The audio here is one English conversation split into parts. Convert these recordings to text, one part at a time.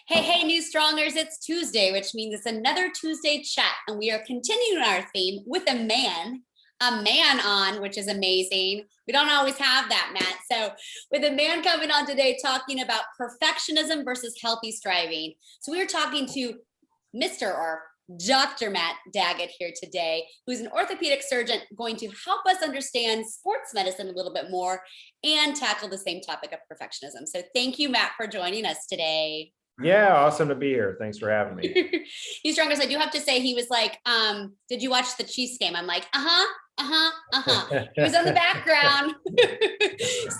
Hey, new strongers, it's Tuesday, which means it's another Tuesday chat. And we are continuing our theme with a man on, which is amazing. We don't always have that, Matt. So with a man coming on today, talking about perfectionism versus healthy striving. So we are talking to Mr. or Dr. Matt Daggett here today, who's an orthopedic surgeon going to help us understand sports medicine a little bit more and tackle the same topic of perfectionism. So thank you, Matt, for joining us today. Yeah, awesome to be here. Thanks for having me. He's strongest. I do have to say, he was like, did you watch the Chiefs game? I'm like, He was on the background.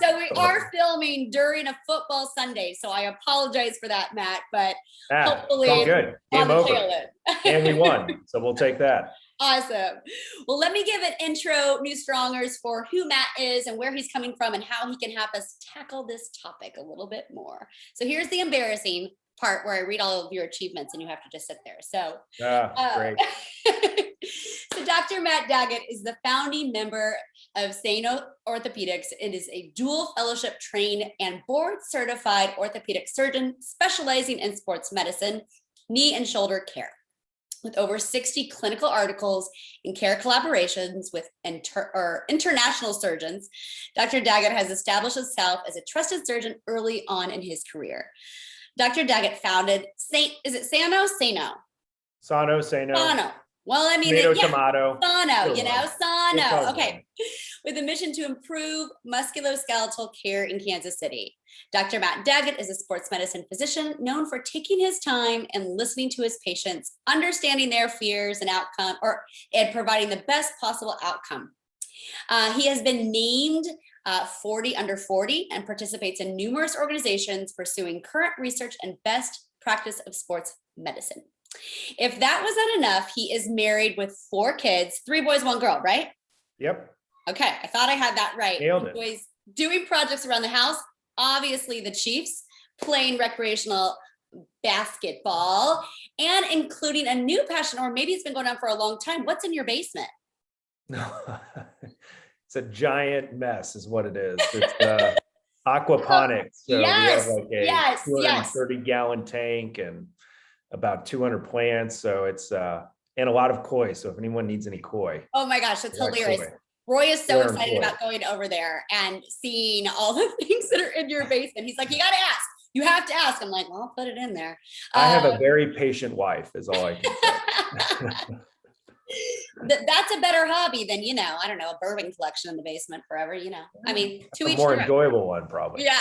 So we are filming during a football Sunday. So I apologize for that, Matt, but hopefully it's all good. Game over. And we won. So we'll take that. Awesome. Well, let me give an intro, new strongers, for who Matt is and where he's coming from and how he can help us tackle this topic a little bit more. So here's the embarrassing part where I read all of your achievements and you have to just sit there. So, great. So Dr. Matt Daggett is the founding member of Sano Orthopedics and is a dual fellowship trained and board certified orthopedic surgeon specializing in sports medicine, knee and shoulder care. With over 60 clinical articles and care collaborations with international surgeons, Dr. Daggett has established himself as a trusted surgeon early on in his career. Dr. Daggett founded Sano? Sano. Well, I mean, tomato. Sano. Okay. With a mission to improve musculoskeletal care in Kansas City. Dr. Matt Daggett is a sports medicine physician known for taking his time and listening to his patients, understanding their fears and and providing the best possible outcome. He has been named 40 under 40 and participates in numerous organizations pursuing current research and best practice of sports medicine. If that was not enough, he is married with 4 kids, 3 boys, 1 girl, right? Yep. Okay, I thought I had that right. Nailed it. Boys doing projects around the house, obviously the Chiefs, playing recreational basketball, and including a new passion, or maybe it's been going on for a long time. What's in your basement? It's a giant mess is what it is. It's aquaponics. So yes, we have like a 230-gallon tank and about 200 plants. So it's and a lot of koi. So if anyone needs any koi. Oh my gosh, that's hilarious. Koi. Roy is so excited about going over there and seeing all the things that are in your basement. He's like, you got to ask. You have to ask. I'm like, well, I'll put it in there. I have a very patient wife is all I can say. That's a better hobby than, I don't know, a bourbon collection in the basement forever, I mean, to each more enjoyable one, probably. Yeah.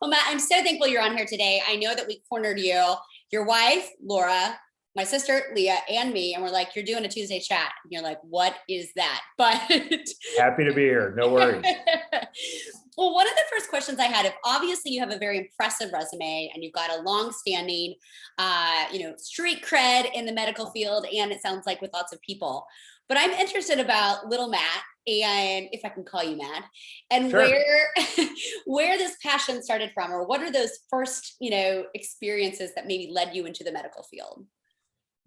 Well, Matt, I'm so thankful you're on here today. I know that we cornered you, your wife, Laura, my sister, Leah, and me, and we're like, you're doing a Tuesday chat. And you're like, what is that? But happy to be here. No worries. Well, one of the first questions I had, if obviously you have a very impressive resume and you've got a long-standing, street cred in the medical field, and it sounds like with lots of people, but I'm interested about little Matt, and if I can call you Matt, and sure. where this passion started from, or what are those first, experiences that maybe led you into the medical field?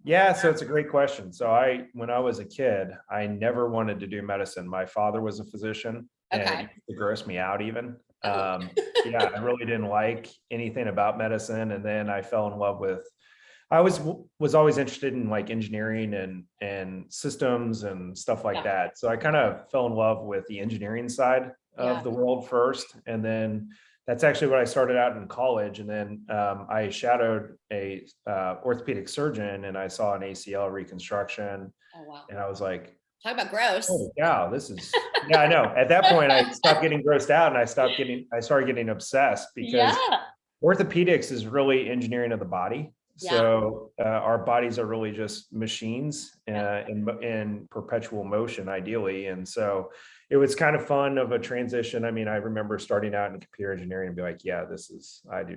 Yeah, so it's a great question. So when I was a kid, I never wanted to do medicine. My father was a physician. And it used to gross me out even. I really didn't like anything about medicine. And then I fell in love with, I was always interested in like engineering and systems and stuff like that. So I kind of fell in love with the engineering side of the world first. And then that's actually what I started out in college. And then I shadowed a orthopedic surgeon and I saw an ACL reconstruction. Oh, wow. And I was like, talk about gross. Oh, yeah, this is, I know. At that point, I stopped getting grossed out and I started getting obsessed because orthopedics is really engineering of the body. Yeah. So our bodies are really just machines in perpetual motion, ideally. And so it was kind of fun of a transition. I mean, I remember starting out in computer engineering and be like, this is for the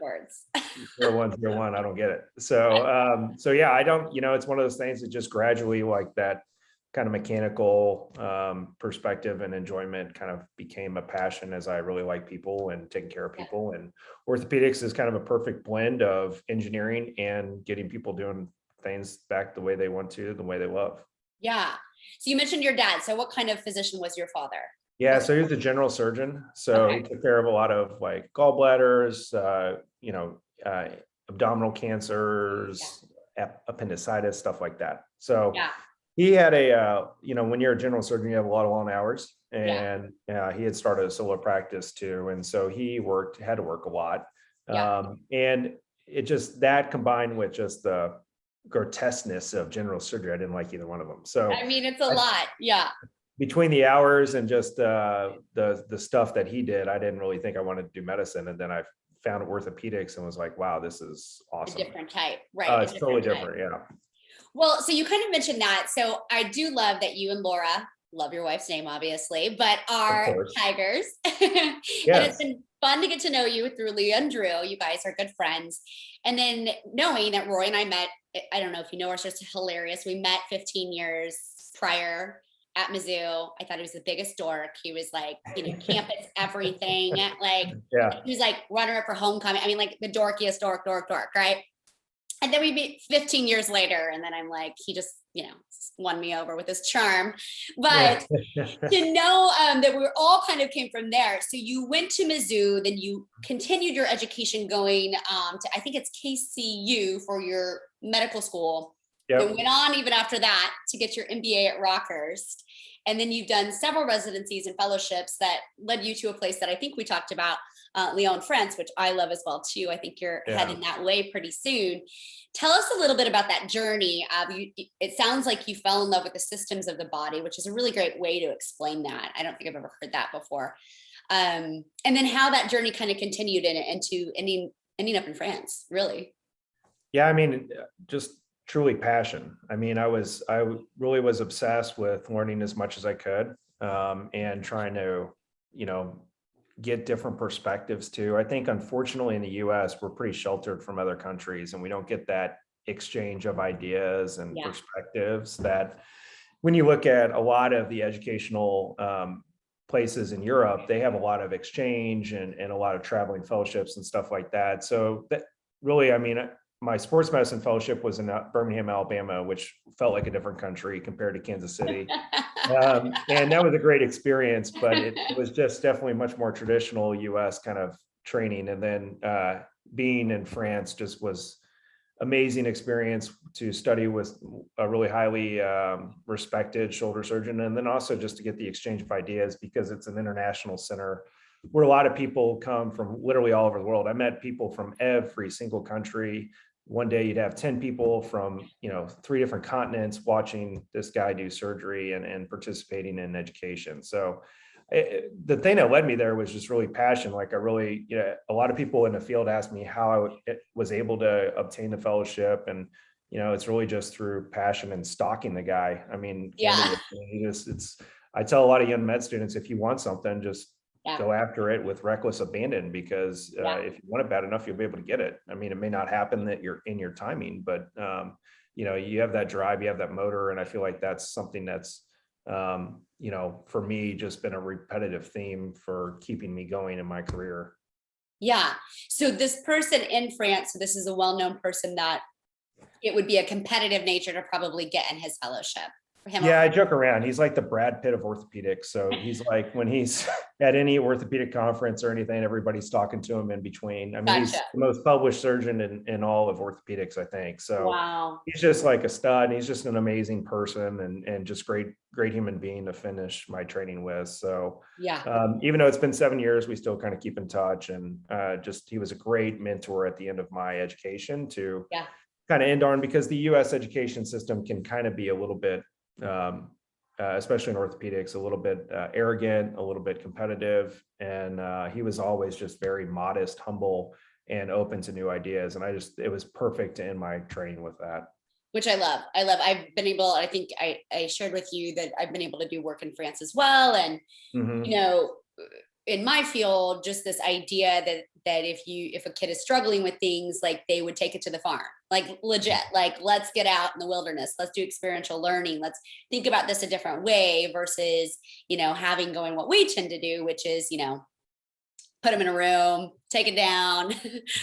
birds. 0101, I don't get it. So I don't, it's one of those things that just gradually like that kind of mechanical perspective and enjoyment kind of became a passion as I really like people and taking care of people. And orthopedics is kind of a perfect blend of engineering and getting people doing things back the way they want to, the way they love. Yeah. So you mentioned your dad. So what kind of physician was your father? Yeah, so he was a general surgeon. So he took care of a lot of like gallbladders, abdominal cancers, appendicitis, stuff like that. So Yeah, he had when you're a general surgeon, you have a lot of long hours, yeah, and he had started a solo practice too. And so he had to work a lot. yeah. And it just, that combined with just the grotesqueness of general surgery, I didn't like either one of them. So I mean, it's a I, lot. Yeah. between the hours and just the stuff that he did, I didn't really think I wanted to do medicine. And then I found orthopedics and was like, wow, this is A awesome. different type, right? It's totally different. Yeah. Well, so you kind of mentioned that. So I do love that you and Laura, love your wife's name, obviously, but Of are course. tigers. And it's Yes. been fun to get to know you through Leah and Drew. You guys are good friends. And then knowing that Roy and I met, I don't know if you know, it's just hilarious. We met 15 years prior at Mizzou. I thought he was the biggest dork. He was like, campus everything. Like, Yeah. he was like runner up for homecoming. I mean, like the dorkiest dork, right? And then we meet 15 years later, and then I'm like, he just, won me over with his charm. But to know that we all kind of came from there. So you went to Mizzou, then you continued your education going to, I think it's KCU for your medical school. Yep. Then went on even after that to get your MBA at Rockhurst. And then you've done several residencies and fellowships that led you to a place that I think we talked about, Lyon, France, which I love as well too. I think you're heading that way pretty soon. Tell us a little bit about that journey. It sounds like you fell in love with the systems of the body, which is a really great way to explain that. I don't think I've ever heard that before. And then how that journey kind of continued into ending up in France, really. Yeah, I mean, just truly passion. I mean, I really was obsessed with learning as much as I could, and trying to, get different perspectives too. I think unfortunately in the US, we're pretty sheltered from other countries and we don't get that exchange of ideas and perspectives that when you look at a lot of the educational places in Europe, they have a lot of exchange and a lot of traveling fellowships and stuff like that. So that really, I mean, my sports medicine fellowship was in Birmingham, Alabama, which felt like a different country compared to Kansas City. And that was a great experience, but it was just definitely much more traditional US kind of training. And then being in France just was amazing experience to study with a really highly respected shoulder surgeon. And then also just to get the exchange of ideas because it's an international center where a lot of people come from literally all over the world. I met people from every single country. One day you'd have 10 people from, 3 different continents watching this guy do surgery and participating in education. So the thing that led me there was just really passion. Like I really, a lot of people in the field asked me how I was able to obtain the fellowship. And, it's really just through passion and stalking the guy. I mean, I tell a lot of young med students, if you want something, just go after it with reckless abandon, because if you want it bad enough, you'll be able to get it. I mean, it may not happen that you're in your timing, but you have that drive, you have that motor. And I feel like that's something that's, for me, just been a repetitive theme for keeping me going in my career. Yeah. So this person in France, so this is a well-known person that it would be a competitive nature to probably get in his fellowship. Yeah, I joke around. He's like the Brad Pitt of orthopedics. So he's like, when he's at any orthopedic conference or anything, everybody's talking to him in between. I mean, he's the most published surgeon in all of orthopedics, I think. So he's just like a stud, and he's just an amazing person and just great human being to finish my training with. So even though it's been 7 years, we still kind of keep in touch. And he was a great mentor at the end of my education to kind of end on, because the US education system can kind of be a little bit, especially in orthopedics, a little bit arrogant, a little bit competitive. And he was always just very modest, humble, and open to new ideas. And it was perfect to end my training with that. Which I love. I've been able, I think I shared with you that I've been able to do work in France as well. And, in my field, just this idea that if a kid is struggling with things, like they would take it to the farm, like legit, like let's get out in the wilderness, let's do experiential learning, let's think about this a different way versus, having going what we tend to do, which is, put them in a room, take it down,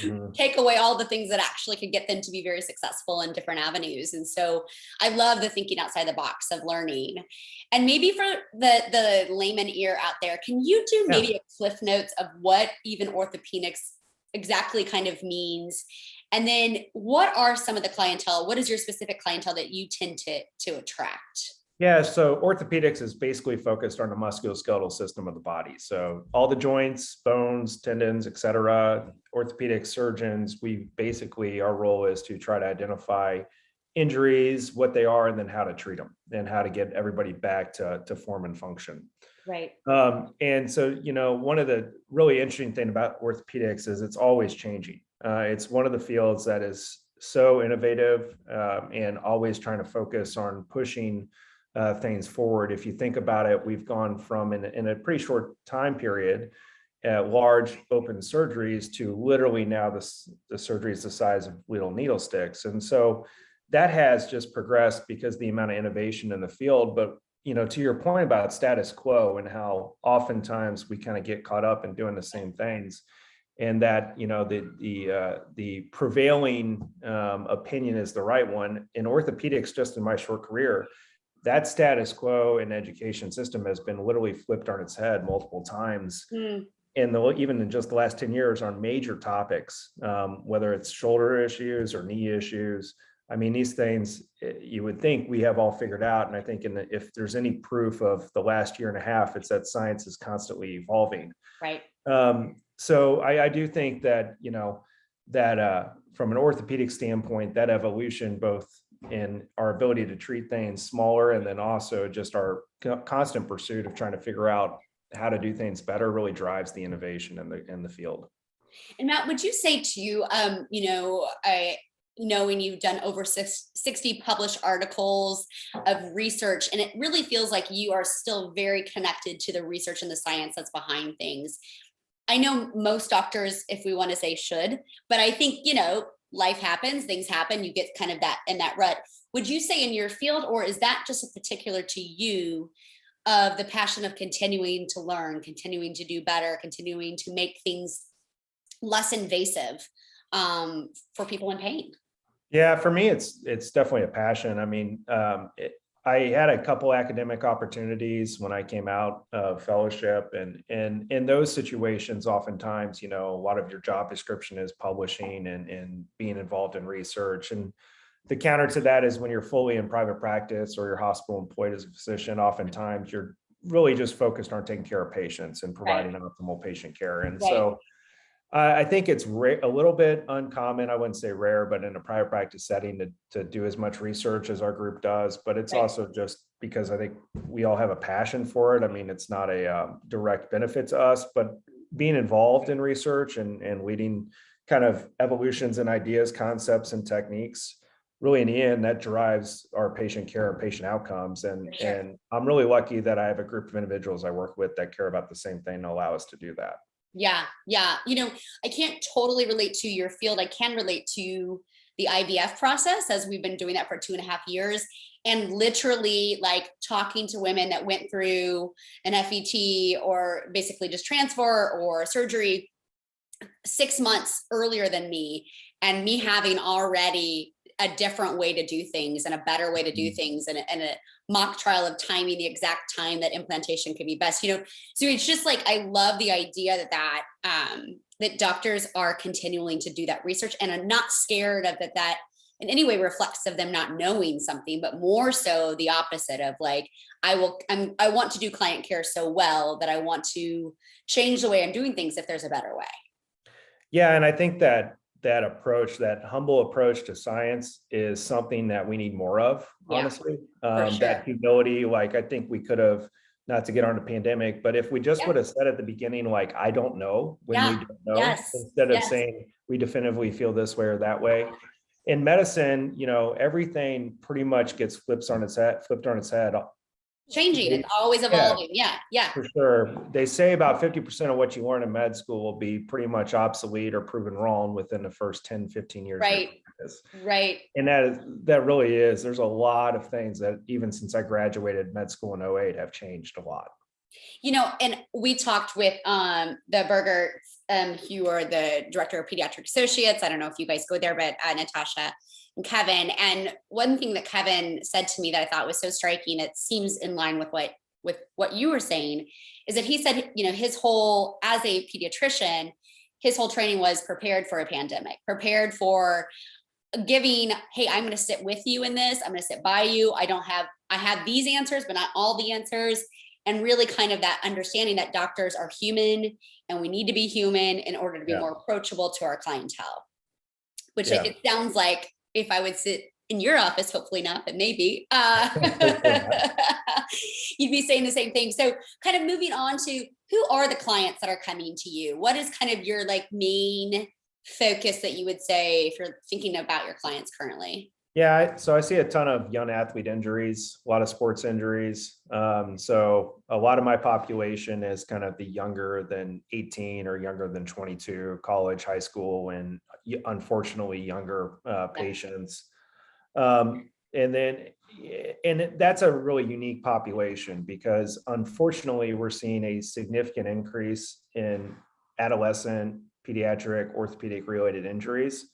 Mhm. take away all the things that actually could get them to be very successful in different avenues. And so I love the thinking outside the box of learning. And maybe for the layman ear out there, can you do Yeah. maybe a cliff notes of what even orthopedics exactly kind of means? And then what are some of the clientele? What is your specific clientele that you tend to attract? Yeah, so orthopedics is basically focused on the musculoskeletal system of the body. So all the joints, bones, tendons, et cetera. Orthopedic surgeons, we basically, our role is to try to identify injuries, what they are, and then how to treat them and how to get everybody back to form and function. Right. And so, one of the really interesting thing about orthopedics is it's always changing. It's one of the fields that is so innovative and always trying to focus on pushing things forward. If you think about it, we've gone from in a pretty short time period, large open surgeries to literally now the surgery is the size of little needle sticks. And so that has just progressed because the amount of innovation in the field. But to your point about status quo and how oftentimes we kind of get caught up in doing the same things, and that the prevailing opinion is the right one in orthopedics. Just in my short career, that status quo in education system has been literally flipped on its head multiple times. Mm. And even in just the last 10 years on major topics, whether it's shoulder issues or knee issues. I mean, these things you would think we have all figured out. And I think if there's any proof of the last year and a half, it's that science is constantly evolving. Right. So I do think that, that from an orthopedic standpoint, that evolution, both in our ability to treat things smaller and then also just our constant pursuit of trying to figure out how to do things better, really drives the innovation in the field. And Matt, would you say too, knowing you've done over 60 published articles of research, and it really feels like you are still very connected to the research and the science that's behind things. I know most doctors, if we want to say should, but I think, life happens, things happen, you get kind of that in that rut. Would you say in your field, or is that just a particular to you of the passion of continuing to learn, continuing to do better, continuing to make things less invasive for people in pain? Yeah, for me, it's definitely a passion. I mean, I had a couple academic opportunities when I came out of fellowship, and in those situations, oftentimes, a lot of your job description is publishing and being involved in research. And the counter to that is when you're fully in private practice or you're hospital employed as a physician, oftentimes you're really just focused on taking care of patients and providing optimal patient care. And so I think it's a little bit uncommon. I wouldn't say rare, but in a private practice setting to do as much research as our group does. But it's also just because I think we all have a passion for it. I mean, it's not a direct benefit to us, but being involved in research and leading kind of evolutions and ideas, concepts, and techniques, really in the end, that drives our patient care and patient outcomes. And I'm really lucky that I have a group of individuals I work with that care about the same thing and allow us to do that. Yeah. I can't totally relate to your field. I can relate to the IVF process, as we've been doing that for 2.5 years. And literally like talking to women that went through an FET or basically just transfer or surgery 6 months earlier than me, and me having already a different way to do things and a better way to do things, and a mock trial of timing the exact time that implantation could be best. So it's just like, I love the idea that doctors are continuing to do that research, and I'm not scared of that in any way reflects of them not knowing something, but more so the opposite of like, I want to do client care so well that I want to change the way I'm doing things if there's a better way. Yeah, and I think that approach, that humble approach to science, is something that we need more of, honestly. For sure. That humility, like I think we could have, not to get on the pandemic, but if we just would have said at the beginning, like, I don't know, when we don't know, instead of saying we definitively feel this way or that way. In medicine, everything pretty much gets flipped on its head. Changing, it's always evolving. Yeah. For sure. They say about 50% of what you learn in med school will be pretty much obsolete or proven wrong within the first 10, 15 years. Right. And that really is, there's a lot of things that even since I graduated med school in 2008 have changed a lot. And we talked with the Berger, who are the director of pediatric associates. I don't know if you guys go there, but Natasha and Kevin. And one thing that Kevin said to me that I thought was so striking, it seems in line with what you were saying, is that he said, his whole, as a pediatrician, his whole training was prepared for a pandemic, prepared for giving, hey, I'm going to sit with you in this. I'm going to sit by you. I have these answers, but not all the answers. And really kind of that understanding that doctors are human and we need to be human in order to be more approachable to our clientele, which it sounds like if I would sit in your office, hopefully not, but maybe, you'd be saying the same thing. So kind of moving on to, who are the clients that are coming to you? What is kind of your like main focus that you would say if you're thinking about your clients currently? Yeah, so I see a ton of young athlete injuries, a lot of sports injuries. So a lot of my population is kind of the younger than 18 or younger than 22, college, high school, and unfortunately younger patients. And that's a really unique population because unfortunately we're seeing a significant increase in adolescent, pediatric, orthopedic related injuries.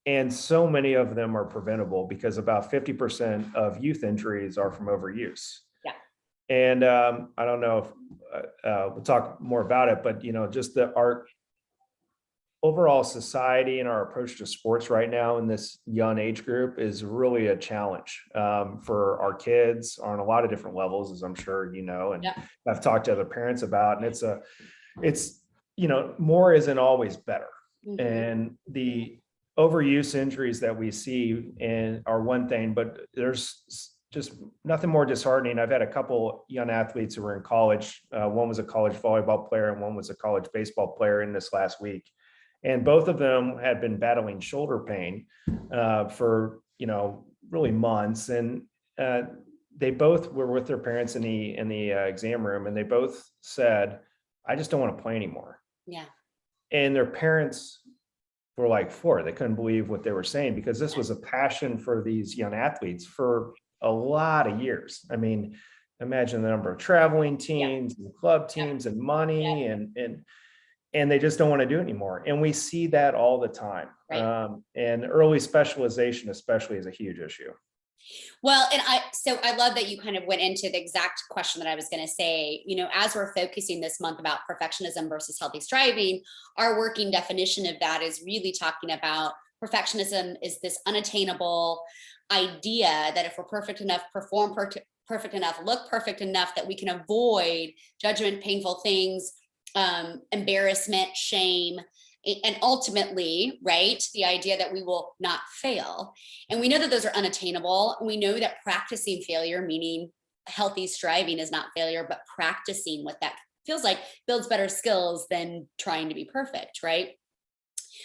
And so many of them are preventable because about 50% of youth injuries are from overuse. Yeah. And I don't know if we'll talk more about it, but just our overall society and our approach to sports right now in this young age group is really a challenge for our kids on a lot of different levels, as I'm sure and I've talked to other parents about. And it's more isn't always better. Mm-hmm. And the overuse injuries that we see are one thing, but there's just nothing more disheartening. I've had a couple young athletes who were in college. One was a college volleyball player and one was a college baseball player in this last week. And both of them had been battling shoulder pain for, really months. And they both were with their parents in the exam room, and they both said, I just don't want to play anymore. Yeah. And their parents were like floored. They couldn't believe what they were saying because this was a passion for these young athletes for a lot of years. I mean, imagine the number of traveling teams and club teams and money and they just don't want to do it anymore. And we see that all the time. Right. And early specialization especially is a huge issue. Well, and I love that you kind of went into the exact question that I was going to say. As we're focusing this month about perfectionism versus healthy striving, our working definition of that is really talking about perfectionism is this unattainable idea that if we're perfect enough, perform perfect enough, look perfect enough, that we can avoid judgment, painful things, embarrassment, shame, and ultimately, right, the idea that we will not fail. And we know that those are unattainable. We know that practicing failure, meaning healthy striving, is not failure, but practicing what that feels like builds better skills than trying to be perfect, right?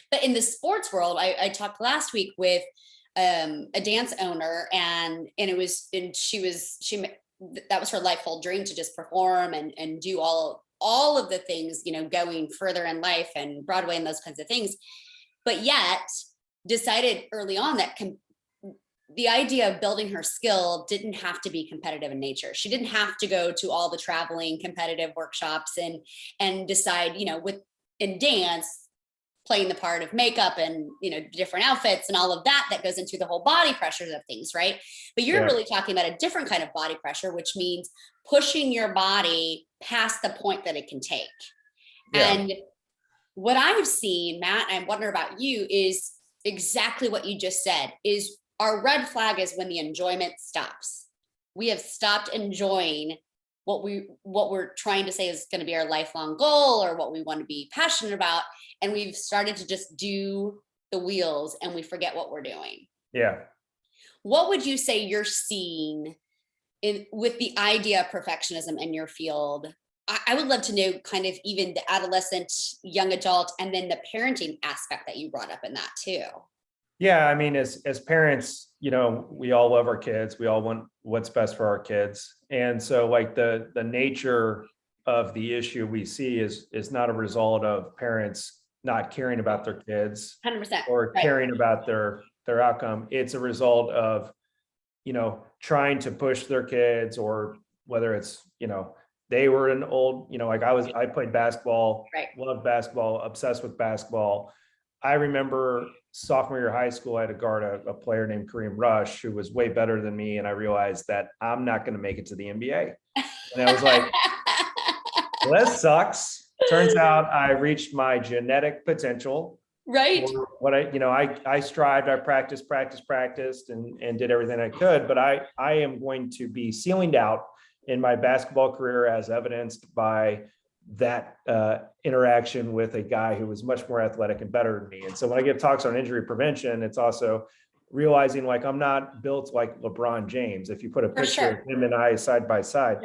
But in the sports world, I talked last week with a dance owner, and that was her life whole dream, to just perform and do all of the things, going further in life and Broadway and those kinds of things, but yet decided early on that the idea of building her skill didn't have to be competitive in nature. She didn't have to go to all the traveling competitive workshops and decide, in dance, playing the part of makeup and, different outfits and all of that goes into the whole body pressures of things, right? But you're really talking about a different kind of body pressure, which means pushing your body past the point that it can take. Yeah. And what I've seen, Matt, and I wonder about you, is exactly what you just said, is our red flag is when the enjoyment stops. We have stopped enjoying what we're trying to say is going to be our lifelong goal or what we want to be passionate about. And we've started to just do the wheels and we forget what we're doing. Yeah. What would you say you're seeing with the idea of perfectionism in your field? I would love to know kind of even the adolescent, young adult, and then the parenting aspect that you brought up in that too. Yeah, I mean, as parents, we all love our kids. We all want what's best for our kids. And so like the nature of the issue we see is not a result of parents not caring about their kids 100%, or caring about their outcome. It's a result of, trying to push their kids, or whether it's, they were an old, like I played basketball, Right. loved basketball, obsessed with basketball. I remember sophomore year of high school, I had to guard a player named Kareem Rush, who was way better than me. And I realized that I'm not going to make it to the NBA. And I was like, well, that sucks. Turns out I reached my genetic potential. Right. What I strived, I practiced and did everything I could, but I am going to be ceilinged out in my basketball career, as evidenced by that interaction with a guy who was much more athletic and better than me. And so when I give talks on injury prevention, it's also realizing like I'm not built like LeBron James. If you put a picture of him and I side by side,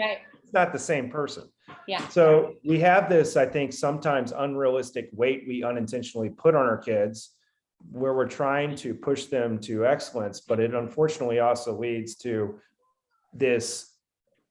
it's not the same person. Yeah. So we have this, I think, sometimes unrealistic weight we unintentionally put on our kids, where we're trying to push them to excellence, but it unfortunately also leads to this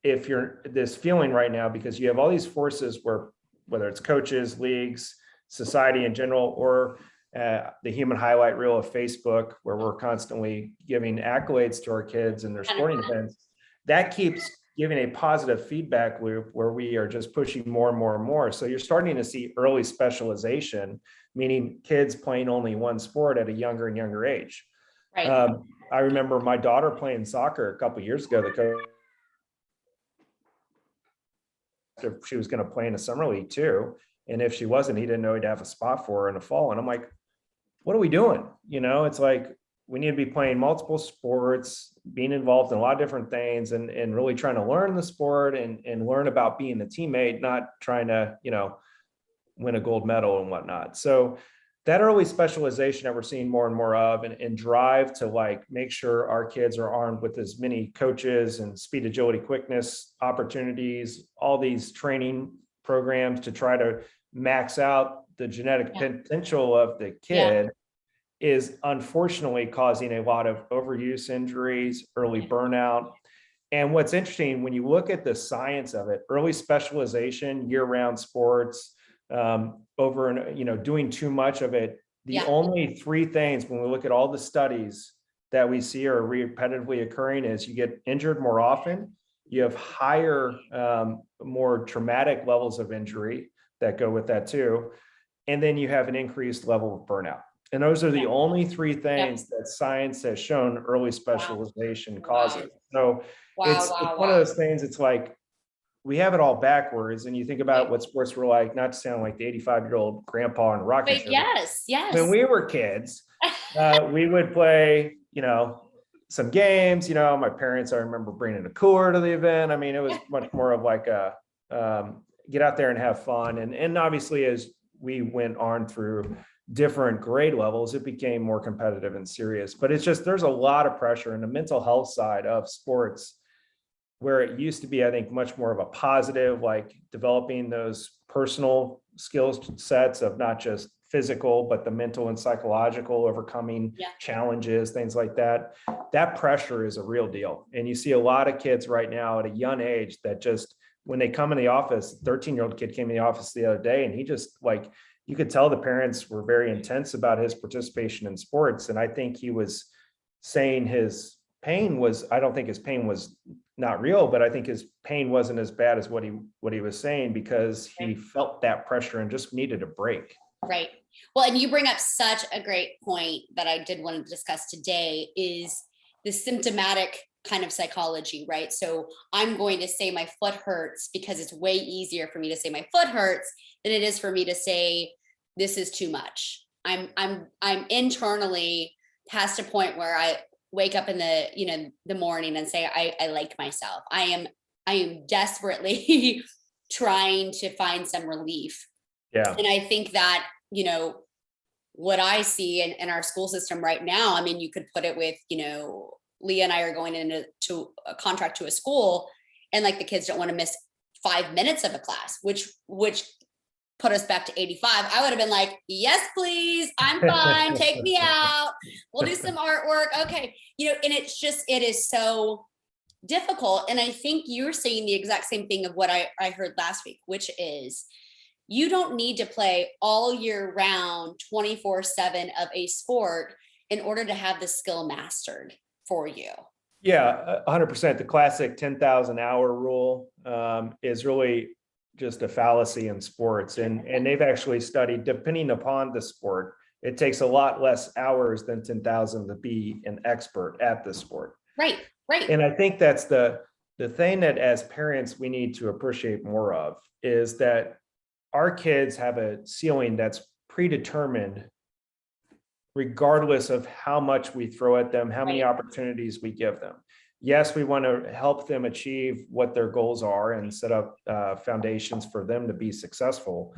feeling right now, because you have all these forces where, whether it's coaches, leagues, society in general, or the human highlight reel of Facebook, where we're constantly giving accolades to our kids and their sporting events, that keeps giving a positive feedback loop where we are just pushing more and more and more. So you're starting to see early specialization, meaning kids playing only one sport at a younger and younger age. Right. I remember my daughter playing soccer a couple of years ago. The coach, if she was going to play in a summer league too, and if she wasn't, he didn't know he'd have a spot for her in the fall. And I'm like, what are we doing? It's like, we need to be playing multiple sports, being involved in a lot of different things, and really trying to learn the sport and learn about being a teammate, not trying to, win a gold medal and whatnot. So that early specialization that we're seeing more and more of, and drive to like make sure our kids are armed with as many coaches and speed, agility, quickness opportunities, all these training programs to try to max out the genetic potential of the kid, is unfortunately causing a lot of overuse injuries, early burnout. And what's interesting, when you look at the science of it, early specialization, year-round sports, over and doing too much of it, the only three things when we look at all the studies that we see are repetitively occurring is you get injured more often, you have higher, more traumatic levels of injury that go with that too, and then you have an increased level of burnout. And those are the only three things that science has shown early specialization causes. So it's one of those things, it's like, we have it all backwards. And you think about what sports were like, not to sound like the 85-year-old grandpa in a rocking chair. Yes. When we were kids, we would play, some games, my parents, I remember bringing a cooler to the event. I mean, it was much more of like a, get out there and have fun. And obviously, as we went on through different grade levels, it became more competitive and serious. But it's just, there's a lot of pressure in the mental health side of sports, where it used to be, I think, much more of a positive, like developing those personal skills sets of not just physical, but the mental and psychological, overcoming challenges, things like that. That pressure is a real deal. And you see a lot of kids right now at a young age that just, when they come in the office, 13-year-old kid came in the office the other day, and he just, like, you could tell the parents were very intense about his participation in sports. And I think he was saying his pain was, I don't think his pain was not real, but I think his pain wasn't as bad as what he was saying, because he felt that pressure and just needed a break. Right. Well, and you bring up such a great point that I did want to discuss today, is the symptomatic kind of psychology, right? So I'm going to say my foot hurts because it's way easier for me to say my foot hurts than it is for me to say this is too much. I'm internally past a point where I wake up in the morning and say I like myself. I am desperately trying to find some relief. Yeah. And I think that, what I see in our school system right now, I mean, you could put it with, Leah and I are going into a contract to a school, and like the kids don't want to miss 5 minutes of a class, which put us back to 85. I would have been like, yes, please. I'm fine. Take me out. We'll do some artwork. Okay. And it is so difficult. And I think you're saying the exact same thing of what I heard last week, which is, you don't need to play all year round 24/7 of a sport in order to have the skill mastered for you. Yeah, 100%. The classic 10,000 hour rule is really just a fallacy in sports. And they've actually studied, depending upon the sport, it takes a lot less hours than 10,000 to be an expert at the sport. Right, right. And I think that's the thing that as parents, we need to appreciate more of is that our kids have a ceiling that's predetermined regardless of how much we throw at them, how many Right. opportunities we give them. Yes, we want to help them achieve what their goals are and set up foundations for them to be successful.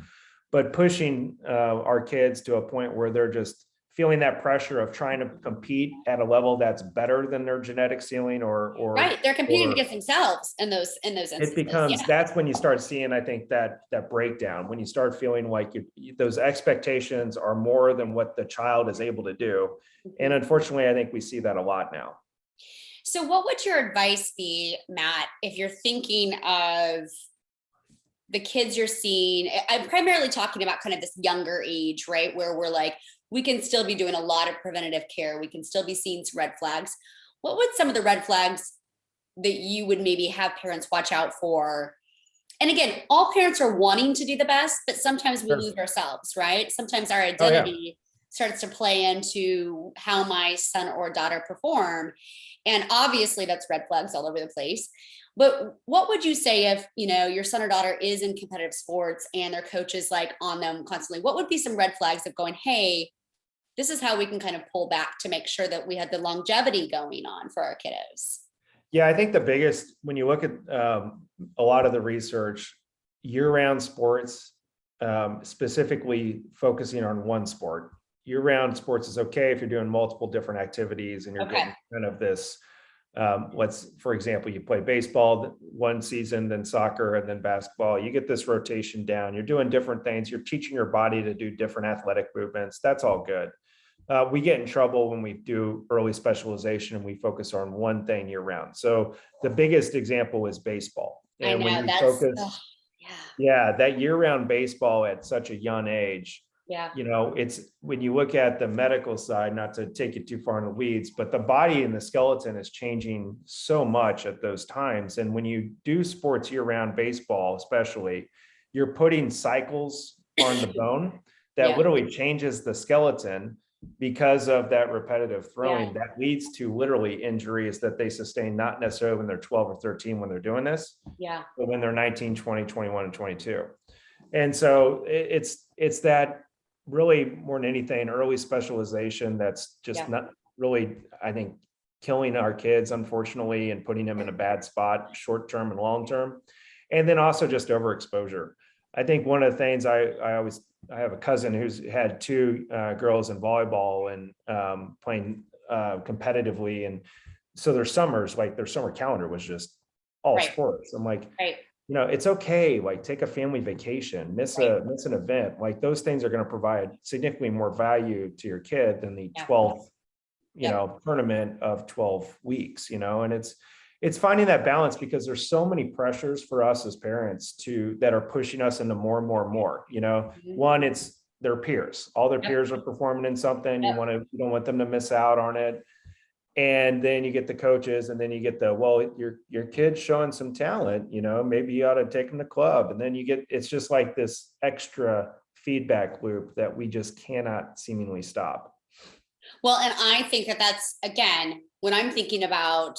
But pushing our kids to a point where they're just feeling that pressure of trying to compete at a level that's better than their genetic ceiling Right. They're competing or against themselves in those it instances. becomes, Yeah. that's when you start seeing, I think, that breakdown, when you start feeling like those expectations are more than what the child is able to do. And unfortunately, I think we see that a lot now. So what would your advice be, Matt, if you're thinking of the kids you're seeing? I'm primarily talking about kind of this younger age, right? Where we're like, we can still be doing a lot of preventative care. We can still be seeing some red flags. What would some of the red flags that you would maybe have parents watch out for? And again, all parents are wanting to do the best, but sometimes we Sure. lose ourselves, right? Sometimes our Oh, yeah. identity starts to play into how my son or daughter perform. And obviously that's red flags all over the place. But what would you say if, your son or daughter is in competitive sports and their coach is like on them constantly? What would be some red flags of going, hey, this is how we can kind of pull back to make sure that we had the longevity going on for our kiddos? Yeah, I think the biggest, when you look at a lot of the research, year-round sports, specifically focusing on one sport. Year-round sports is okay if you're doing multiple different activities and you're getting kind of this, for example, you play baseball one season, then soccer, and then basketball. You get this rotation down. You're doing different things. You're teaching your body to do different athletic movements. That's all good. We get in trouble when we do early specialization and we focus on one thing year round. So the biggest example is baseball. I And know when you that's, focus, yeah, yeah, that year round baseball at such a young age, yeah, it's when you look at the medical side, not to take it too far in the weeds, but the body and the skeleton is changing so much at those times. And when you do sports year round, baseball especially, you're putting cycles on the bone that yeah, literally changes the skeleton because of that repetitive throwing yeah, that leads to literally injuries that they sustain, not necessarily when they're 12 or 13 when they're doing this, yeah, but when they're 19, 20, 21, and 22. And so it's that really more than anything, early specialization that's just yeah. not really, I think, killing our kids, unfortunately, and putting them in a bad spot, short term and long term. And then also just overexposure. I think one of the things I have a cousin who's had two girls in volleyball and playing competitively. And so their summers, like their summer calendar was just all Right, sports. I'm like, right, it's okay. Like take a family vacation, miss right. an event. Like those things are going to provide significantly more value to your kid than the Yeah. 12th, Yep. tournament of 12 weeks, and it's finding that balance because there's so many pressures for us as parents that are pushing us into more and more and more, Mhm. one, it's their peers, all their Yep. peers are performing in something. Yep. You don't want them to miss out on it. And then you get the coaches and then you get your kid's showing some talent, maybe you ought to take them to club. And then it's just like this extra feedback loop that we just cannot seemingly stop. Well, and I think that that's, again, when I'm thinking about,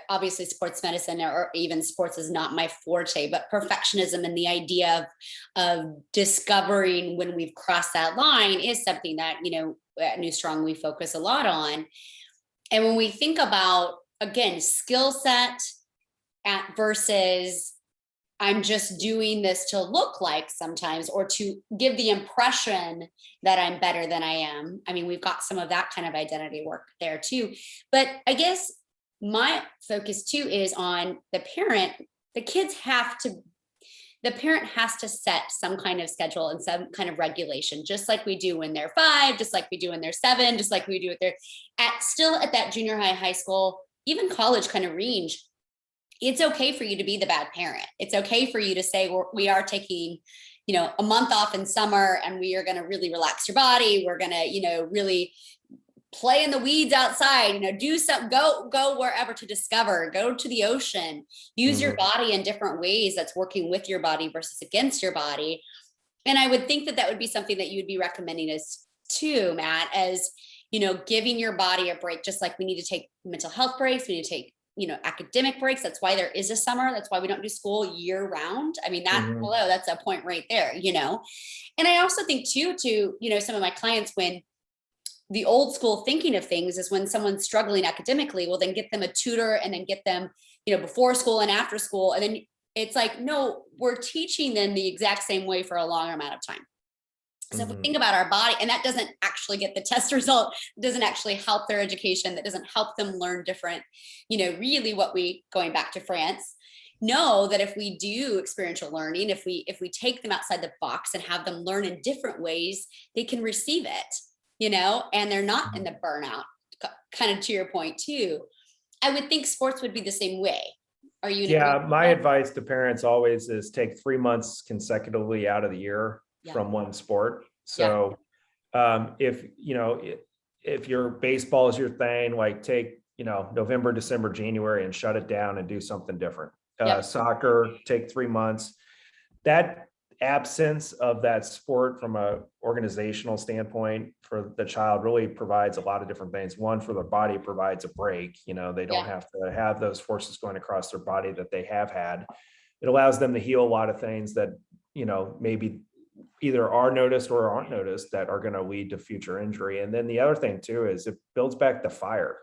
obviously sports medicine or even sports is not my forte, but perfectionism and the idea of discovering when we've crossed that line is something that, at New Strong, we focus a lot on. And when we think about, again, skill set versus I'm just doing this to look like sometimes, or to give the impression that I'm better than I am. I mean, we've got some of that kind of identity work there too. But I guess my focus too is on the parent. The parent has to set some kind of schedule and some kind of regulation, just like we do when they're 5, just like we do when they're 7, just like we do still at that junior high school, even college kind of range. It's okay for you to be the bad parent. It's okay for you to say, we are taking, a month off in summer and we are going to really relax your body. We're going to, really play in the weeds outside, do some, go wherever to discover, go to the ocean, use your body in different ways that's working with your body versus against your body. And I would think that that would be something that you would be recommending as too, Matt, as, giving your body a break, just like we need to take mental health breaks. We need to take, academic breaks. That's why there is a summer. That's why we don't do school year round. I mean, hello, that's a point right there, And I also think too, some of my clients, when the old school thinking of things is when someone's struggling academically, well, then get them a tutor and then get them, before school and after school. And then it's like, no, we're teaching them the exact same way for a longer amount of time. So if we think about our body, and that doesn't actually get the test result, doesn't actually help their education, that doesn't help them learn different, really what going back to France, know that if we do experiential learning, if we take them outside the box and have them learn in different ways, they can receive it. And they're not in the burnout, kind of to your point too. I would think sports would be the same way. Are you? Yeah, my advice to parents always is take 3 months consecutively out of the year from one sport. So if your baseball is your thing, like take, November, December, January and shut it down and do something different. Soccer, take 3 months. That absence of that sport from a organizational standpoint for the child really provides a lot of different things. One, for their body, provides a break. They don't have to have those forces going across their body that they have had. It allows them to heal a lot of things that, maybe either are noticed or aren't noticed that are going to lead to future injury. And then the other thing too, is it builds back the fire.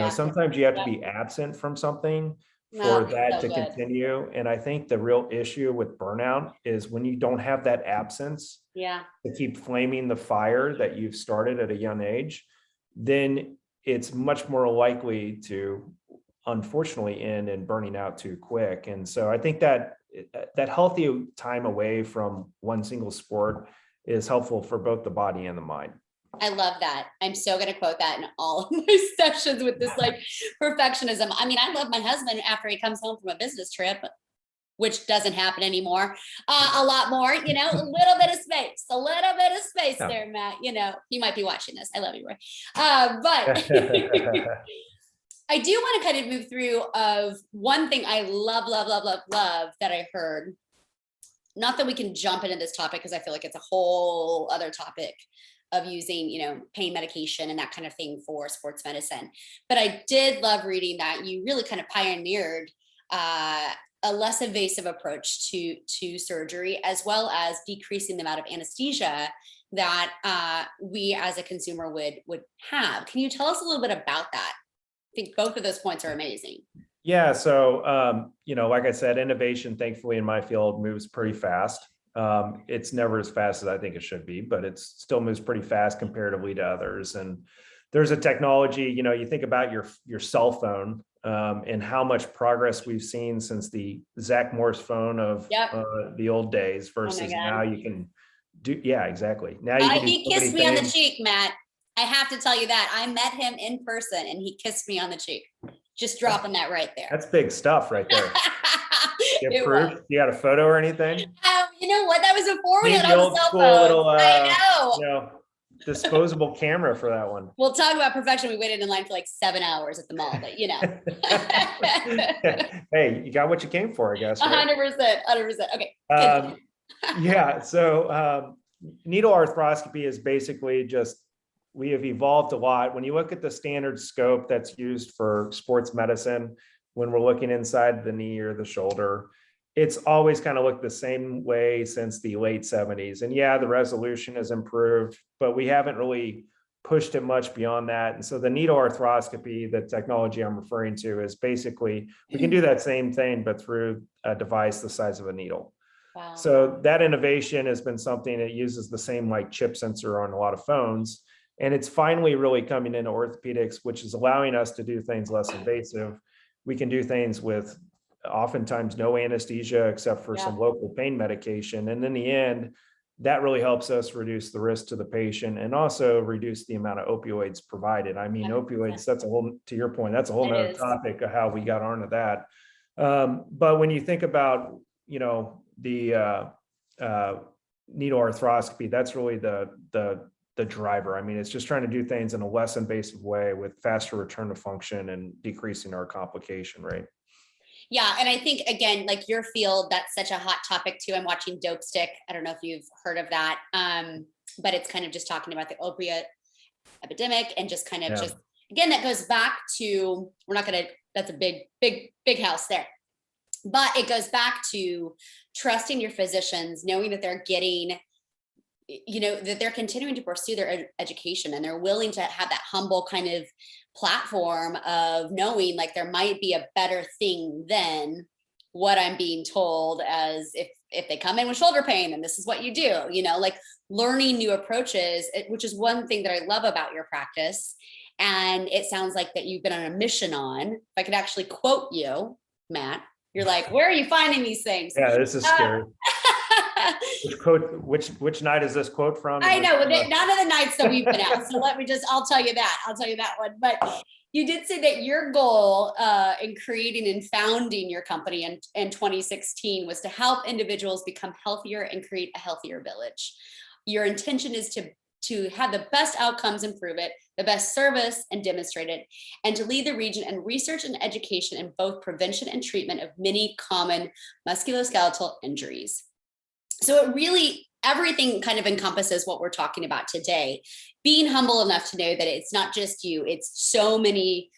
Sometimes you have to be absent from something for that to continue. And I think the real issue with burnout is when you don't have that absence to keep flaming the fire that you've started at a young age, then it's much more likely to unfortunately end in burning out too quick. And so I think that healthy time away from one single sport is helpful for both the body and the mind. I love that. I'm so going to quote that in all of my sessions with this perfectionism. I mean, I love my husband after he comes home from a business trip, which doesn't happen anymore. A lot more, a little bit of space, there, Matt. You might be watching this. I love you, Roy. But I do want to kind of move through of one thing I love that I heard. Not that we can jump into this topic because I feel like it's a whole other topic of using, pain medication and that kind of thing for sports medicine. But I did love reading that you really kind of pioneered a less invasive approach to surgery, as well as decreasing the amount of anesthesia that we as a consumer would have. Can you tell us a little bit about that? I think both of those points are amazing. Yeah. So, like I said, innovation, thankfully in my field, moves pretty fast. It's never as fast as I think it should be, but it still moves pretty fast comparatively to others. And there's a technology, you think about your cell phone and how much progress we've seen since the Zach Morse phone of the old days versus now you can do. Yeah, exactly. Now you can he kissed me on the cheek, Matt. I have to tell you that I met him in person and he kissed me on the cheek. Just dropping that right there. That's big stuff right there. You proof? You got a photo or anything? You know what? That was before we had all the cell phones. Little, I know. Disposable camera for that one. We'll talk about perfection. We waited in line for like 7 hours at the mall, but Hey, you got what you came for, I guess. 100%. Okay. So needle arthroscopy is basically just, we have evolved a lot. When you look at the standard scope that's used for sports medicine, when we're looking inside the knee or the shoulder, it's always kind of looked the same way since the late 70s. And the resolution has improved, but we haven't really pushed it much beyond that. And so the needle arthroscopy, the technology I'm referring to, is basically, we can do that same thing, but through a device the size of a needle. Wow. So that innovation has been something that uses the same chip sensor on a lot of phones. And it's finally really coming into orthopedics, which is allowing us to do things less invasive. We can do things with oftentimes no anesthesia except for some local pain medication. And in the end, that really helps us reduce the risk to the patient and also reduce the amount of opioids provided. I mean, 100%. Opioids, that's a whole, to your point, that's a whole nother topic of how we got onto that. But when you think about, the needle arthroscopy, that's really the the driver. I mean, it's just trying to do things in a less invasive way with faster return to function and decreasing our complication rate. Yeah. And I think, again, like your field, that's such a hot topic too. I'm watching Dope Stick. I don't know if you've heard of that. But it's kind of just talking about the opiate epidemic and just kind of just, again, that goes back to, we're not going to, that's a big house there. But it goes back to trusting your physicians, knowing that they're getting, that they're continuing to pursue their education and they're willing to have that humble kind of platform of knowing like there might be a better thing than what I'm being told, as if they come in with shoulder pain and this is what you do, like learning new approaches, which is one thing that I love about your practice. And it sounds like that you've been on a mission on, if I could actually quote you, Matt, you're like, where are you finding these things? Yeah, this is scary. Which night is this quote from? I know, none of the nights that we've been out. So I'll tell you that one. But you did say that your goal in creating and founding your company in 2016 was to help individuals become healthier and create a healthier village. Your intention is to have the best outcomes and prove it, the best service and demonstrate it, and to lead the region in research and education in both prevention and treatment of many common musculoskeletal injuries. So it really, everything kind of encompasses what we're talking about today. Being humble enough to know that it's not just you, it's so many,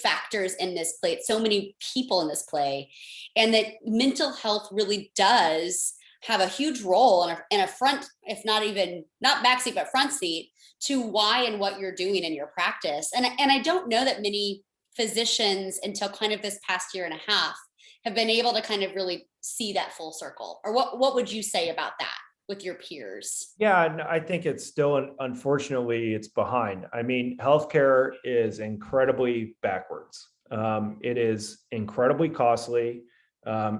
factors in this play, so many people in this play, and that mental health really does have a huge role in a front, if not backseat, but front seat to why and what you're doing in your practice. And I don't know that many physicians until kind of this past year and a half have been able to kind of really see that full circle. Or what would you say about that with your peers? Yeah, I think it's still, unfortunately, it's behind. I mean, healthcare is incredibly backwards. It is incredibly costly.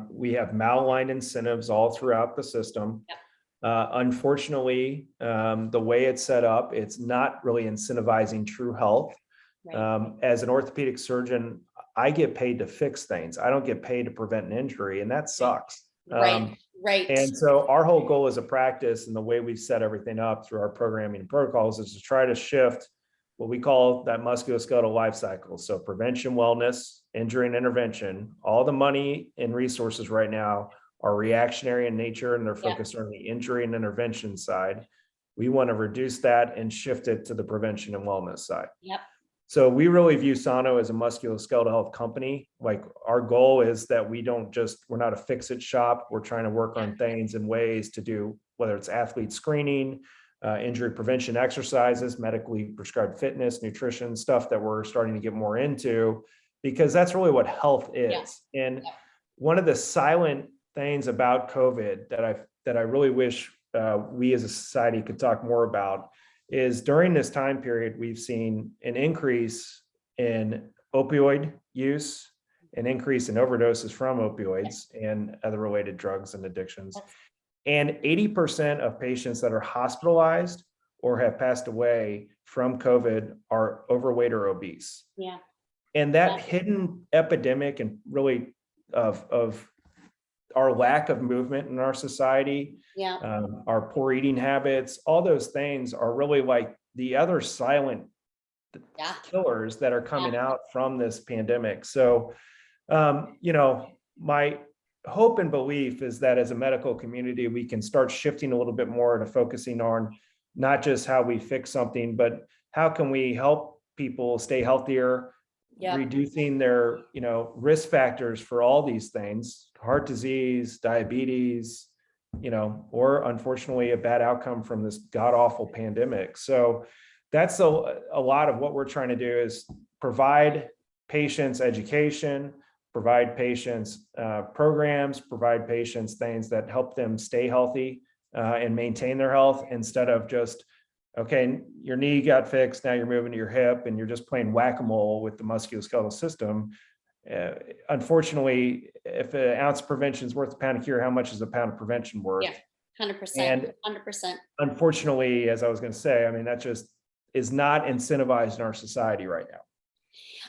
We have malaligned incentives all throughout the system. Yep. Unfortunately, the way it's set up, it's not really incentivizing true health. Right. As an orthopedic surgeon, I get paid to fix things. I don't get paid to prevent an injury, and that sucks. Right. And so our whole goal as a practice and the way we've set everything up through our programming and protocols is to try to shift what we call that musculoskeletal life cycle. So prevention, wellness, injury, and intervention. All the money and resources right now are reactionary in nature, and they're focused on the injury and intervention side. We want to reduce that and shift it to the prevention and wellness side. Yep. So we really view Sano as a musculoskeletal health company. Like our goal is that we're not a fix-it shop. We're trying to work on things and ways to do, whether it's athlete screening, injury prevention exercises, medically prescribed fitness, nutrition, stuff that we're starting to get more into, because that's really what health is. And one of the silent things about COVID that I really wish we as a society could talk more about is during this time period, we've seen an increase in opioid use, an increase in overdoses from opioids and other related drugs and addictions. And 80% of patients that are hospitalized or have passed away from COVID are overweight or obese. Yeah. And that hidden epidemic and really of our lack of movement in our society, our poor eating habits, all those things are really like the other silent killers that are coming out from this pandemic. So, my hope and belief is that as a medical community, we can start shifting a little bit more to focusing on not just how we fix something, but how can we help people stay healthier, reducing their, risk factors for all these things, heart disease, diabetes, or unfortunately a bad outcome from this god-awful pandemic. So that's a lot of what we're trying to do is provide patients education, provide patients programs, provide patients things that help them stay healthy and maintain their health, instead of just, okay, your knee got fixed, now you're moving to your hip and you're just playing whack-a-mole with the musculoskeletal system. Unfortunately, if an ounce of prevention is worth a pound of cure, how much is a pound of prevention worth? Yeah, 100%. And 100%. Unfortunately, as I was going to say, I mean, that just is not incentivized in our society right now.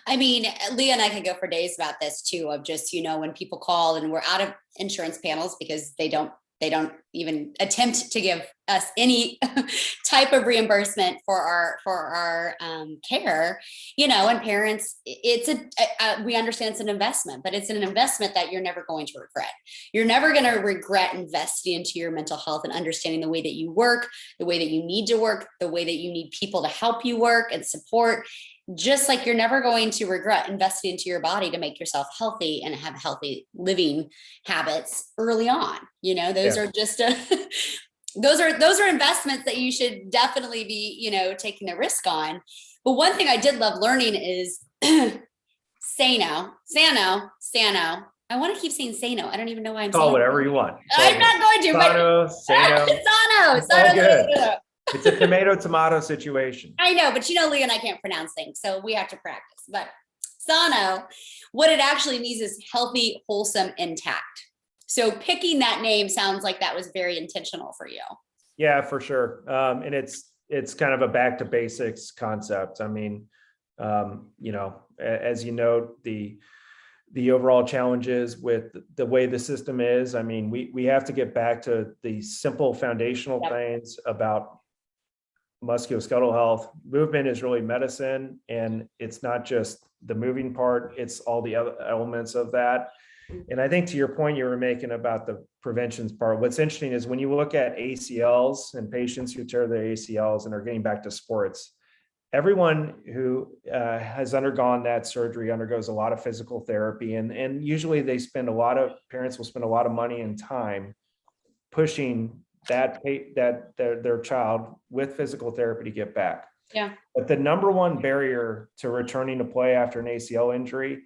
I mean, Leah and I could go for days about this too, of just, when people call and we're out of insurance panels because they don't even attempt to give us any type of reimbursement for our care, and parents, we understand it's an investment, but it's an investment that you're never going to regret. You're never going to regret investing into your mental health and understanding the way that you work, the way that you need to work, the way that you need people to help you work and support. Just like you're never going to regret investing into your body to make yourself healthy and have healthy living habits early on. Those are just those are investments that you should definitely be, taking the risk on. But one thing I did love learning is Sano. I want to keep saying Sano. I don't even know why I'm Call saying whatever you want. I'm not going to. Sano, Sano. Sano. It's a tomato situation. I know, but Leah and I can't pronounce things, so we have to practice. But Sano, what it actually means is healthy, wholesome, intact. So picking that name sounds like that was very intentional for you. Yeah, for sure. And it's kind of a back to basics concept. I mean, as you know, the overall challenges with the way the system is. I mean, we have to get back to the simple foundational things about musculoskeletal health. Movement is really medicine, and it's not just the moving part, it's all the other elements of that. And I think to your point you were making about the preventions part, what's interesting is when you look at ACLs and patients who tear their ACLs and are getting back to sports, everyone who has undergone that surgery undergoes a lot of physical therapy. And usually parents will spend a lot of money and time pushing their child with physical therapy to get back. Yeah. But the number one barrier to returning to play after an ACL injury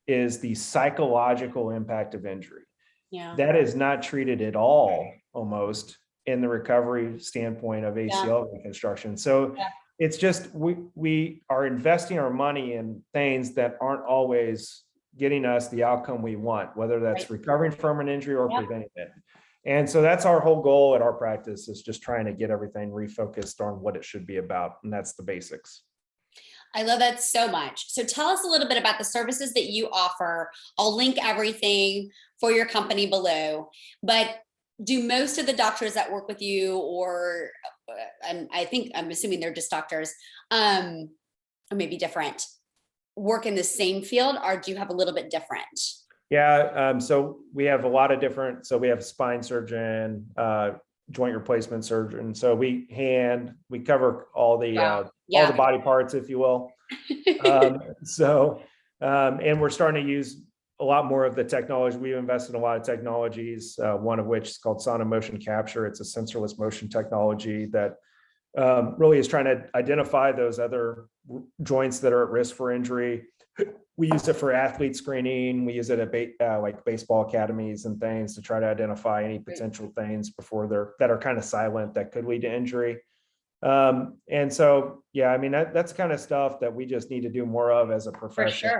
is the psychological impact of injury. Yeah. That is not treated at all, almost, in the recovery standpoint of ACL reconstruction. So it's just, we are investing our money in things that aren't always getting us the outcome we want, whether that's recovering from an injury or preventing it. And so that's our whole goal at our practice, is just trying to get everything refocused on what it should be about. And that's the basics. I love that so much. So tell us a little bit about the services that you offer. I'll link everything for your company below, but do most of the doctors that work with you, or I'm assuming they're just doctors, or maybe different, work in the same field, or do you have a little bit different? Yeah, so we have a lot of different, so we have a spine surgeon, joint replacement surgeon. So we cover all the body parts, if you will. And we're starting to use a lot more of the technology. We've invested in a lot of technologies, one of which is called Sano Motion Capture. It's a sensorless motion technology that really is trying to identify those other joints that are at risk for injury. We use it for athlete screening. We use it at like baseball academies and things to try to identify any potential things that are kind of silent that could lead to injury. And so, I mean, that's kind of stuff that we just need to do more of as a profession.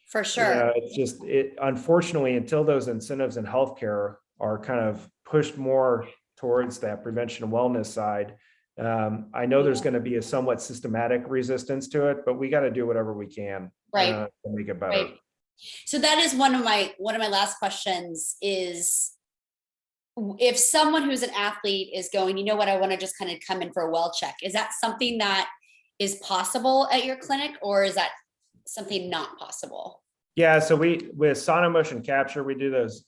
For sure. It's just, unfortunately, until those incentives in healthcare are kind of pushed more towards that prevention and wellness side, I know there's going to be a somewhat systematic resistance to it, but we got to do whatever we can to make it better. Right. So that is one of my last questions is, if someone who's an athlete is going, you know what, I want to just kind of come in for a well check, is that something that is possible at your clinic, or is that something not possible? Yeah, so with Sano Motion Capture, we do those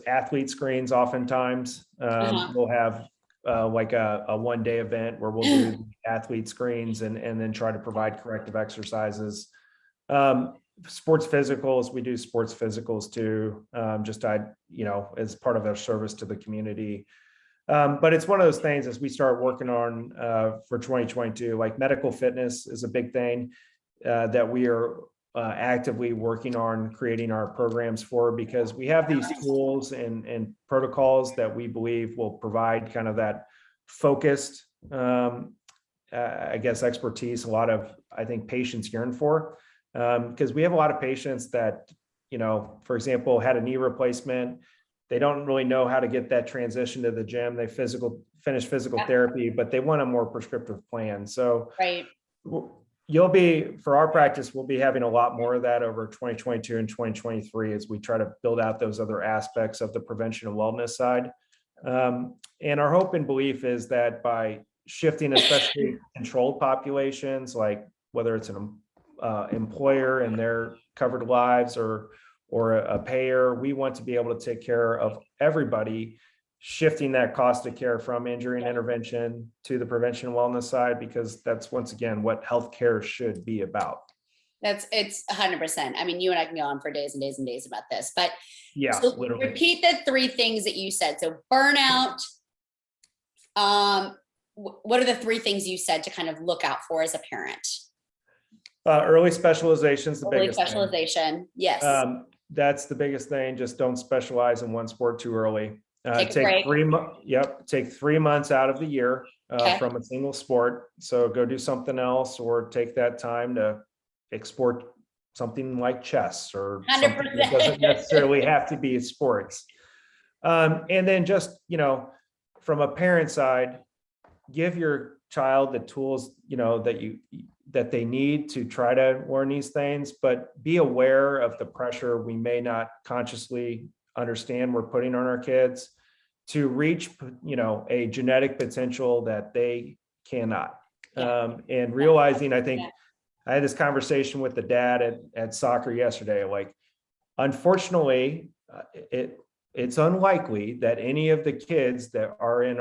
athlete screens oftentimes. We'll have like a 1-day event where we'll do athlete screens and then try to provide corrective exercises. Sports physicals, we do sports physicals too, as part of our service to the community. But it's one of those things as we start working on for 2022, like medical fitness is a big thing that we are actively working on creating our programs for, because we have these tools and protocols that we believe will provide kind of that focused, expertise. A lot of, I think, patients yearn for, because we have a lot of patients that, for example, had a knee replacement. They don't really know how to get that transition to the gym. They finish physical therapy, but they want a more prescriptive plan. So for our practice, we'll be having a lot more of that over 2022 and 2023 as we try to build out those other aspects of the prevention and wellness side. And our hope and belief is that by shifting, especially controlled populations, like whether it's an employer and their covered lives or a payer, we want to be able to take care of everybody, shifting that cost of care from injury and intervention to the prevention and wellness side, because that's once again what healthcare should be about. It's 100%. I mean, you and I can go on for days and days and days about this, but yeah, so literally. repeat the three things that you said. So burnout. What are the three things you said to kind of look out for as a parent? Early specialization is the Early biggest specialization. thing. Yes. That's the biggest thing. Just don't specialize in one sport too early. Take a break. Take 3 months out of the year Okay. from a single sport. So go do something else, or take that time to explore something like chess or 100%. something that doesn't necessarily have to be sports. And then just, from a parent side, give your child the tools, that they need to try to learn these things, but be aware of the pressure we may not consciously understand we're putting on our kids to reach, a genetic potential that they cannot. And realizing, I think I had this conversation with the dad at soccer yesterday, like, unfortunately, it's unlikely that any of the kids that are on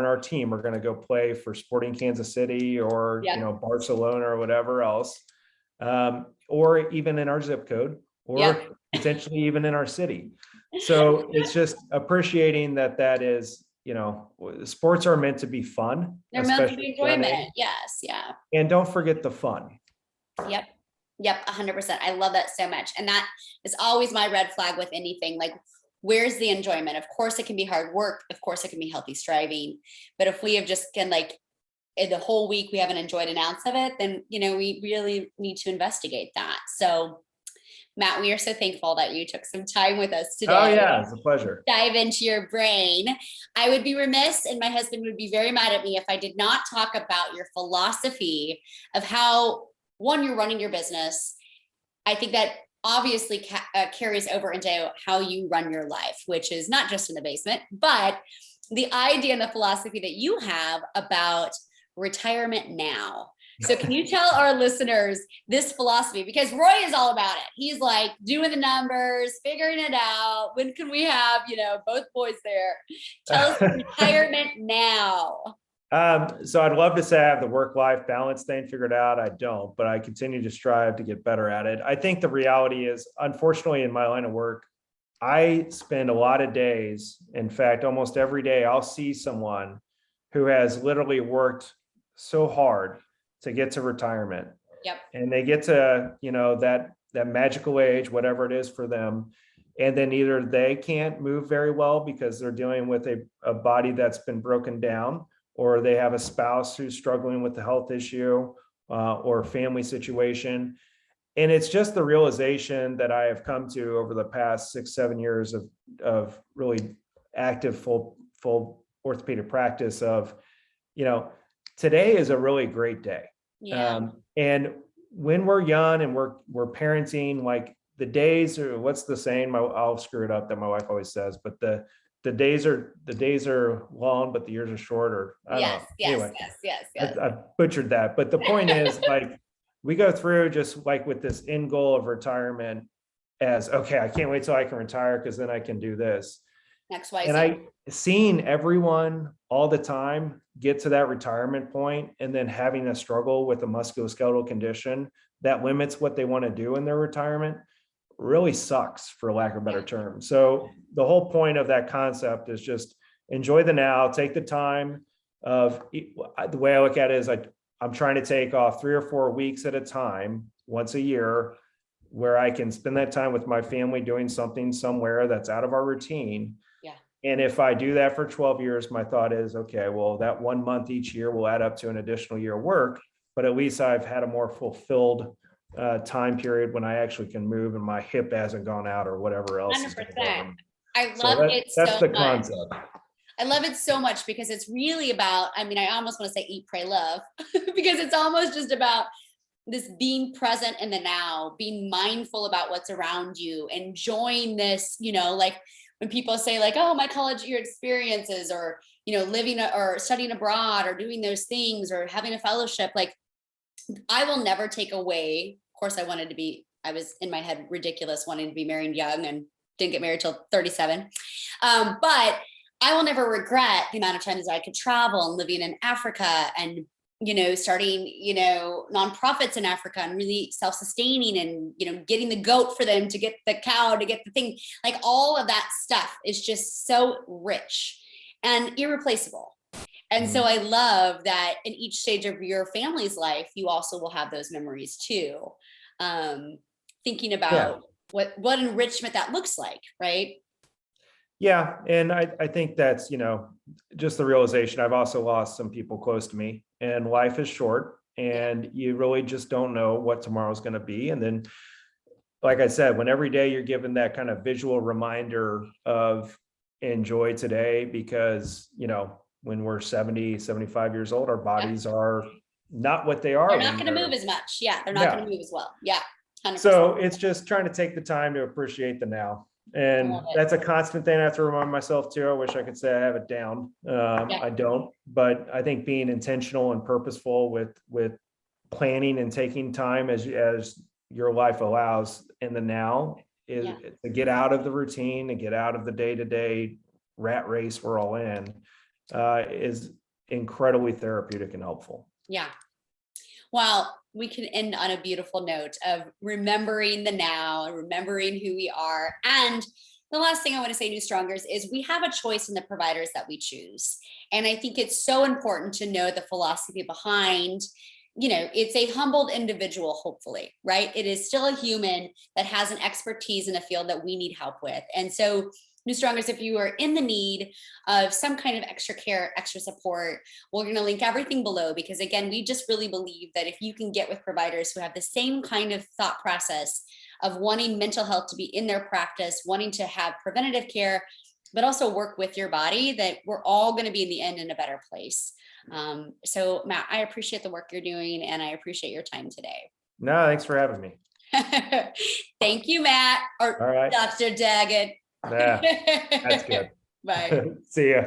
our team are going to go play for Sporting Kansas City or Barcelona or whatever else, or even in our zip code, or potentially even in our city. So it's just appreciating that is, sports are meant to be fun. They're meant to be enjoyment. Yes. Yeah. And don't forget the fun. Yep. 100%. I love that so much. And that is always my red flag with anything. Like, where's the enjoyment? Of course it can be hard work. Of course it can be healthy striving. But if we have just in the whole week, we haven't enjoyed an ounce of it, then, we really need to investigate that. So Matt, we are so thankful that you took some time with us today. Oh yeah, it's a pleasure. Dive into your brain. I would be remiss, and my husband would be very mad at me if I did not talk about your philosophy of how, one, you're running your business. I think that obviously carries over into how you run your life, which is not just in the basement, but the idea and the philosophy that you have about retirement now. So can you tell our listeners this philosophy? Because Roy is all about it. He's like doing the numbers, figuring it out. When can we have, both boys there? Tell us retirement now. So I'd love to say I have the work-life balance thing figured out. I don't, but I continue to strive to get better at it. I think the reality is, unfortunately, in my line of work, I spend a lot of days. In fact, almost every day, I'll see someone who has literally worked so hard to get to retirement. Yep. And they get to, that magical age, whatever it is for them. And then either they can't move very well because they're dealing with a body that's been broken down, or they have a spouse who's struggling with the health issue or family situation. And it's just the realization that I have come to over the past 6-7 years of really active full orthopedic practice of, today is a really great day. Yeah. And when we're young and we're parenting, like the days are, what's the saying? I'll screw it up that my wife always says, but the days are long, but the years are short, or I don't know. Anyway, yes. I butchered that. But the point is, like, we go through just like with this end goal of retirement as, okay, I can't wait till I can retire because then I can do this. Next Y. And I seeing everyone all the time get to that retirement point and then having a struggle with a musculoskeletal condition that limits what they want to do in their retirement really sucks, for lack of a better term. So the whole point of that concept is just enjoy the now, take the time of, the way I look at it is I'm trying to take off 3 or 4 weeks at a time, once a year, where I can spend that time with my family doing something somewhere that's out of our routine. Yeah. And if I do that for 12 years, my thought is, okay, well, that 1 month each year will add up to an additional year of work, but at least I've had a more fulfilled time period when I actually can move and my hip hasn't gone out or whatever else. 100%. I love it so much. That's the concept. I love it so much because it's really about, I almost want to say eat, pray, love, because it's almost just about this being present in the now, being mindful about what's around you, enjoying this, like when people say like, oh, my college year experiences, or, living or studying abroad or doing those things or having a fellowship, like I will never take away. Of course, I was in my head ridiculous wanting to be married young and didn't get married till 37. But I will never regret the amount of times I could travel and living in Africa and, starting, nonprofits in Africa and really self-sustaining and, getting the goat for them to get the cow, to get the thing, like all of that stuff is just so rich and irreplaceable. And so I love that in each stage of your family's life, you also will have those memories too. Thinking about what enrichment that looks like, right? Yeah. And I think that's, just the realization. I've also lost some people close to me, and life is short and you really just don't know what tomorrow's going to be. And then, like I said, when every day you're given that kind of visual reminder of enjoy today, because, when we're 70, 75 years old, our bodies are not what they are. They're not going to move as much. Yeah. They're not going to move as well. Yeah. 100%. So it's just trying to take the time to appreciate the now. And that's a constant thing I have to remind myself too. I wish I could say I have it down. I don't, but I think being intentional and purposeful with planning and taking time as your life allows in the now is to get out of the routine and get out of the day-to-day rat race we're all in, is incredibly therapeutic and helpful. Yeah. Well, we can end on a beautiful note of remembering the now and remembering who we are. And the last thing I want to say, New Strongers, is we have a choice in the providers that we choose. And I think it's so important to know the philosophy behind, it's a humbled individual, hopefully, right? It is still a human that has an expertise in a field that we need help with. And so, New Strongers, if you are in the need of some kind of extra care, extra support, we're going to link everything below, because again, we just really believe that if you can get with providers who have the same kind of thought process of wanting mental health to be in their practice, wanting to have preventative care, but also work with your body, that we're all going to be in the end in a better place. So Matt, I appreciate the work you're doing and I appreciate your time today. No, thanks for having me. Thank you, Matt, or Dr. Daggett. Yeah, that's good. Bye. See ya.